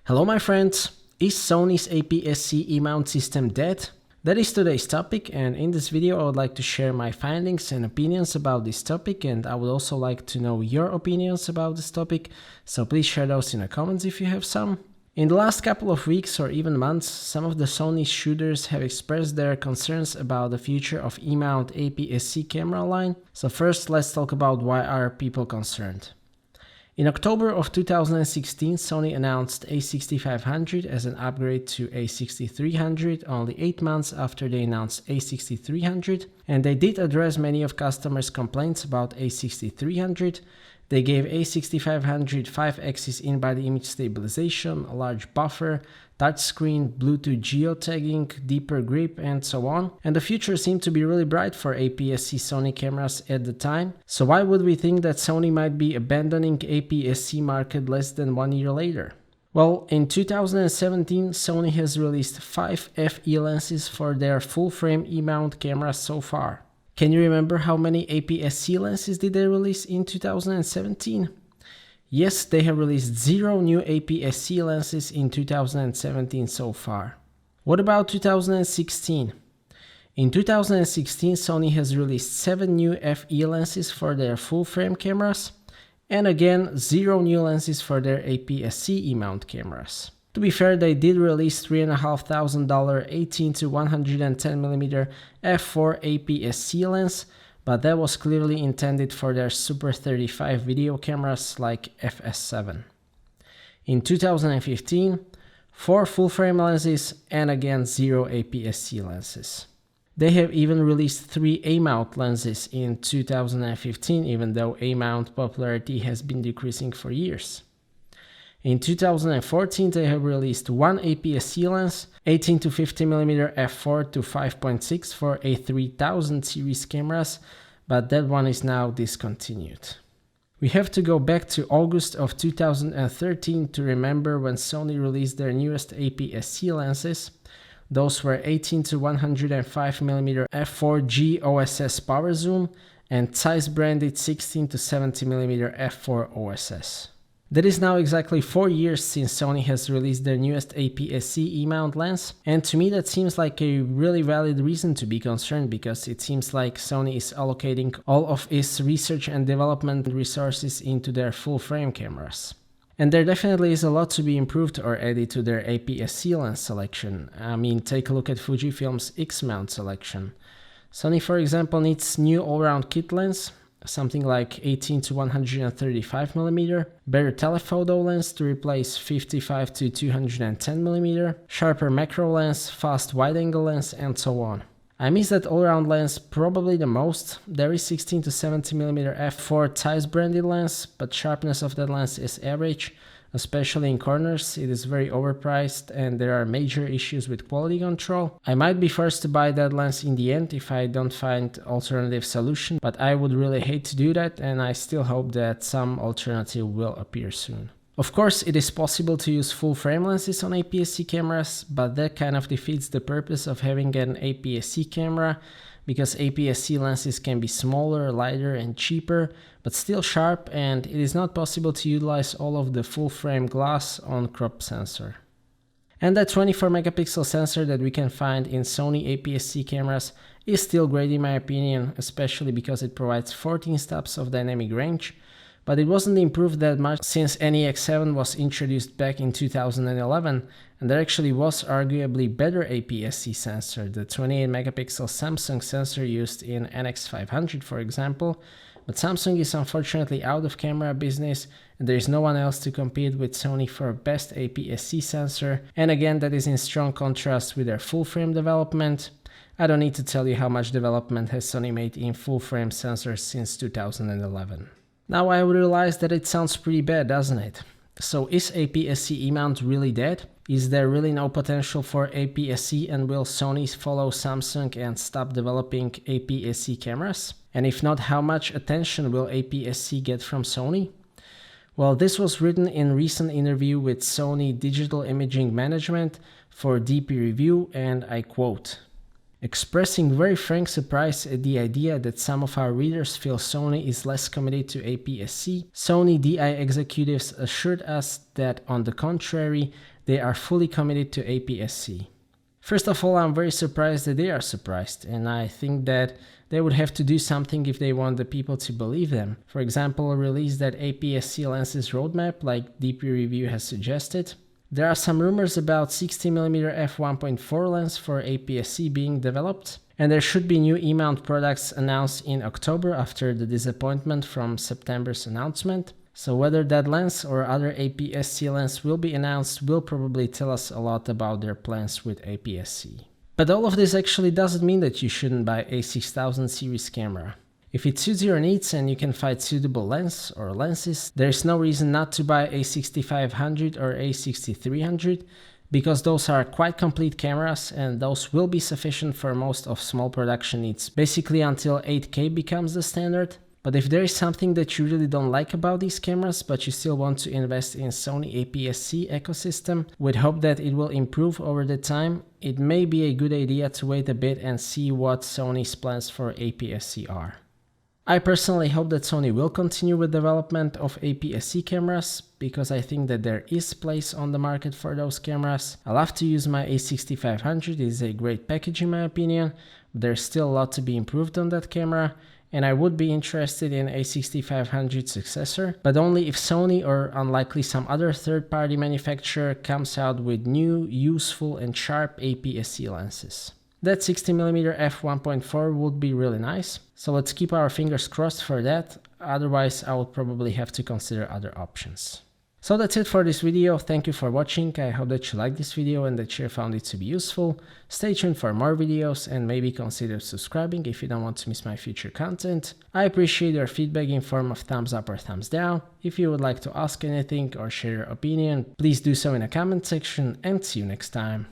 Hello my friends, is Sony's APS-C E-mount system dead? That is today's topic, and in this video I would like to share my findings and opinions about this topic, and I would also like to know your opinions about this topic, so please share those in the comments if you have some. In the last couple of weeks or even months, some of the Sony shooters have expressed their concerns about the future of E-mount APS-C camera line. So first let's talk about why are people concerned. In October of 2016, Sony announced A6500 as an upgrade to A6300 only 8 months after they announced A6300, and they did address many of customers' complaints about A6300. They gave A6500 5-axis in-body image stabilization, a large buffer, touchscreen, Bluetooth geotagging, deeper grip, and so on. And the future seemed to be really bright for APS-C Sony cameras at the time. So why would we think that Sony might be abandoning APS-C market less than 1 year later? Well, in 2017, Sony has released 5 FE lenses for their full-frame E-mount cameras so far. Can you remember how many APS-C lenses did they release in 2017? Yes, they have released 0 new APS-C lenses in 2017 so far. What about 2016? In 2016, Sony has released 7 new FE lenses for their full-frame cameras, and again 0 new lenses for their APS-C E-mount cameras. To be fair, they did release $3,500 18 to 110mm f4 APS-C lens, but that was clearly intended for their Super 35 video cameras like FS7. In 2015, 4 full-frame lenses and again 0 APS-C lenses. They have even released 3 A-mount lenses in 2015, even though A-mount popularity has been decreasing for years. In 2014, they have released 1 APS-C lens, 18 to 50mm f4 to 5.6 for A3000 series cameras, but that one is now discontinued. We have to go back to August of 2013 to remember when Sony released their newest APS-C lenses. Those were 18 to 105mm f4G OSS power zoom and Zeiss branded 16 to 70mm f4 OSS. That is now exactly 4 years since Sony has released their newest APS-C E-mount lens, and to me that seems like a really valid reason to be concerned, because it seems like Sony is allocating all of its research and development resources into their full-frame cameras. And there definitely is a lot to be improved or added to their APS-C lens selection. I mean, take a look at Fujifilm's X-mount selection. Sony, for example, needs new all-round kit lens, something like 18 to 135mm, better telephoto lens to replace 55 to 210mm, sharper macro lens, fast wide-angle lens, and so on. I miss that all-round lens probably the most. There is 16 to 70mm f4 Zeiss branded lens, but sharpness of that lens is average. Especially in corners, it is very overpriced and there are major issues with quality control. I might be forced to buy that lens in the end if I don't find alternative solution, but I would really hate to do that, and I still hope that some alternative will appear soon. Of course, it is possible to use full-frame lenses on APS-C cameras, but that kind of defeats the purpose of having an APS-C camera, because APS-C lenses can be smaller, lighter, and cheaper, but still sharp, and it is not possible to utilize all of the full-frame glass on crop sensor. And that 24 megapixel sensor that we can find in Sony APS-C cameras is still great in my opinion, especially because it provides 14 stops of dynamic range, but it wasn't improved that much since NEX7 was introduced back in 2011, and there actually was arguably better APS-C sensor, the 28 megapixel Samsung sensor used in NX500 for example, but Samsung is unfortunately out of camera business and there is no one else to compete with Sony for best APS-C sensor, and again that is in strong contrast with their full-frame development. I don't need to tell you how much development has Sony made in full-frame sensors since 2011. Now I realize that it sounds pretty bad, doesn't it? So is APS-C E-mount really dead? Is there really no potential for APS-C, and will Sony follow Samsung and stop developing APS-C cameras? And if not, how much attention will APS-C get from Sony? Well, this was written in a recent interview with Sony Digital Imaging Management for DP Review, and I quote, expressing very frank surprise at the idea that some of our readers feel Sony is less committed to APS-C, Sony DI executives assured us that, on the contrary, they are fully committed to APS-C. First of all, I'm very surprised that they are surprised, and I think that they would have to do something if they want the people to believe them. For example, release that APS-C lenses roadmap like DP Review has suggested. There are some rumors about 60mm f1.4 lens for APS-C being developed, and there should be new E-mount products announced in October after the disappointment from September's announcement. So whether that lens or other APS-C lens will be announced will probably tell us a lot about their plans with APS-C. But all of this actually doesn't mean that you shouldn't buy a 6000 series camera. If it suits your needs and you can find suitable lens or lenses, there's no reason not to buy A6500 or A6300, because those are quite complete cameras and those will be sufficient for most of small production needs, basically until 8K becomes the standard. But if there is something that you really don't like about these cameras, but you still want to invest in Sony APS-C ecosystem with hope that it will improve over the time, it may be a good idea to wait a bit and see what Sony's plans for APS-C are. I personally hope that Sony will continue with development of APS-C cameras, because I think that there is place on the market for those cameras. I love to use my A6500, it is a great package in my opinion. There's still a lot to be improved on that camera, and I would be interested in A6500 successor, but only if Sony or unlikely some other third-party manufacturer comes out with new, useful and sharp APS-C lenses. That 60mm f1.4 would be really nice, so let's keep our fingers crossed for that, otherwise I would probably have to consider other options. So that's it for this video, thank you for watching, I hope that you liked this video and that you found it to be useful. Stay tuned for more videos and maybe consider subscribing if you don't want to miss my future content. I appreciate your feedback in form of thumbs up or thumbs down. If you would like to ask anything or share your opinion, please do so in the comment section, and see you next time.